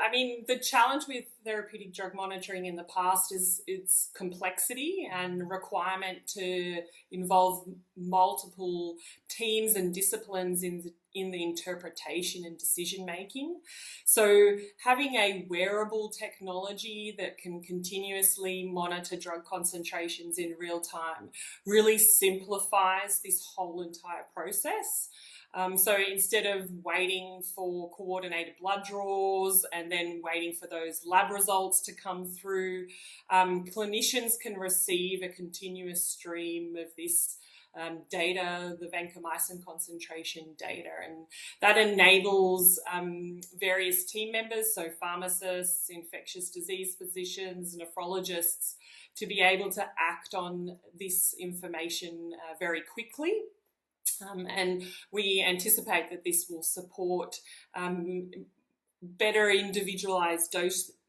I mean, the challenge with therapeutic drug monitoring in the past is its complexity and requirement to involve multiple teams and disciplines in the interpretation and decision making. So having a wearable technology that can continuously monitor drug concentrations in real time really simplifies this whole entire process. So instead of waiting for coordinated blood draws and then waiting for those lab results to come through, clinicians can receive a continuous stream of this data, the vancomycin concentration data, and that enables various team members, so pharmacists, infectious disease physicians, nephrologists, to be able to act on this information very quickly. And we anticipate that this will support better individualised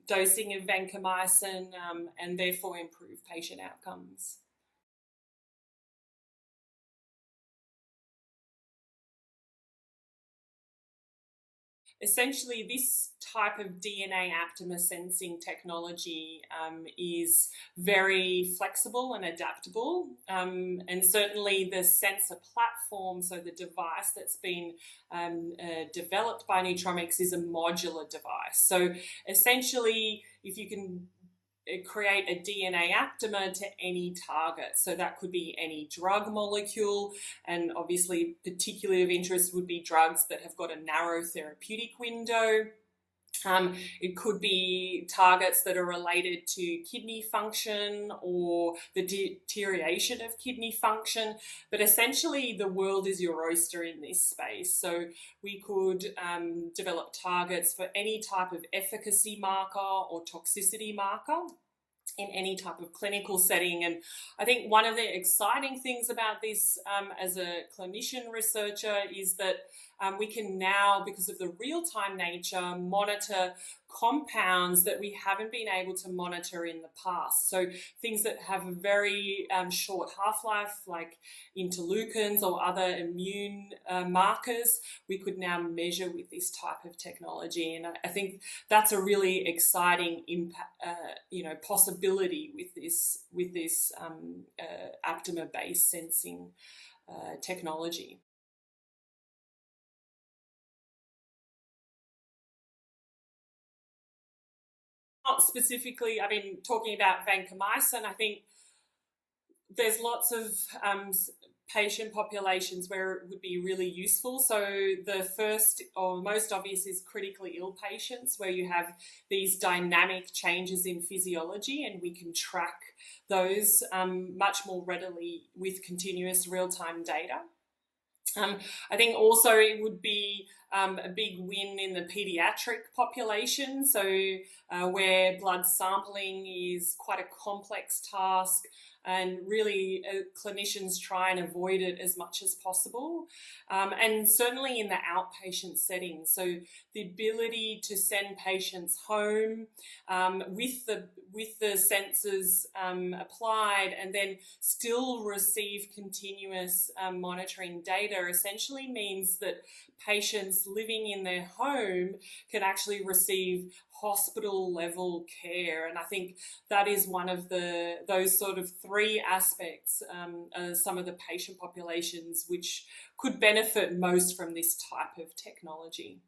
dosing of vancomycin and therefore improve patient outcomes. Essentially, this type of DNA aptamer sensing technology is very flexible and adaptable, and certainly the sensor platform, so the device that's been developed by Nutromics, is a modular device. So essentially, if you can create a DNA aptamer to any target. So that could be any drug molecule, and obviously particularly of interest would be drugs that have got a narrow therapeutic window. It could be targets that are related to kidney function or the deterioration of kidney function, but essentially the world is your oyster in this space. So we could develop targets for any type of efficacy marker or toxicity marker in any type of clinical setting. And I think one of the exciting things about this as a clinician researcher is that we can now, because of the real-time nature, monitor compounds that we haven't been able to monitor in the past. So things that have a very short half-life, like interleukins or other immune markers, we could now measure with this type of technology. And I think that's a really exciting impact, possibility with this aptamer-based sensing technology. Not specifically, I mean, talking about vancomycin, I think there's lots of patient populations where it would be really useful. So the first or most obvious is critically ill patients, where you have these dynamic changes in physiology, and we can track those much more readily with continuous real-time data. I think also it would be a big win in the pediatric population, so where blood sampling is quite a complex task, and really clinicians try and avoid it as much as possible. And certainly in the outpatient setting, so the ability to send patients home with the sensors applied and then still receive continuous monitoring data essentially means that patients living in their home can actually receive hospital level care. And I think that is one of those sort of three aspects, some of the patient populations which could benefit most from this type of technology.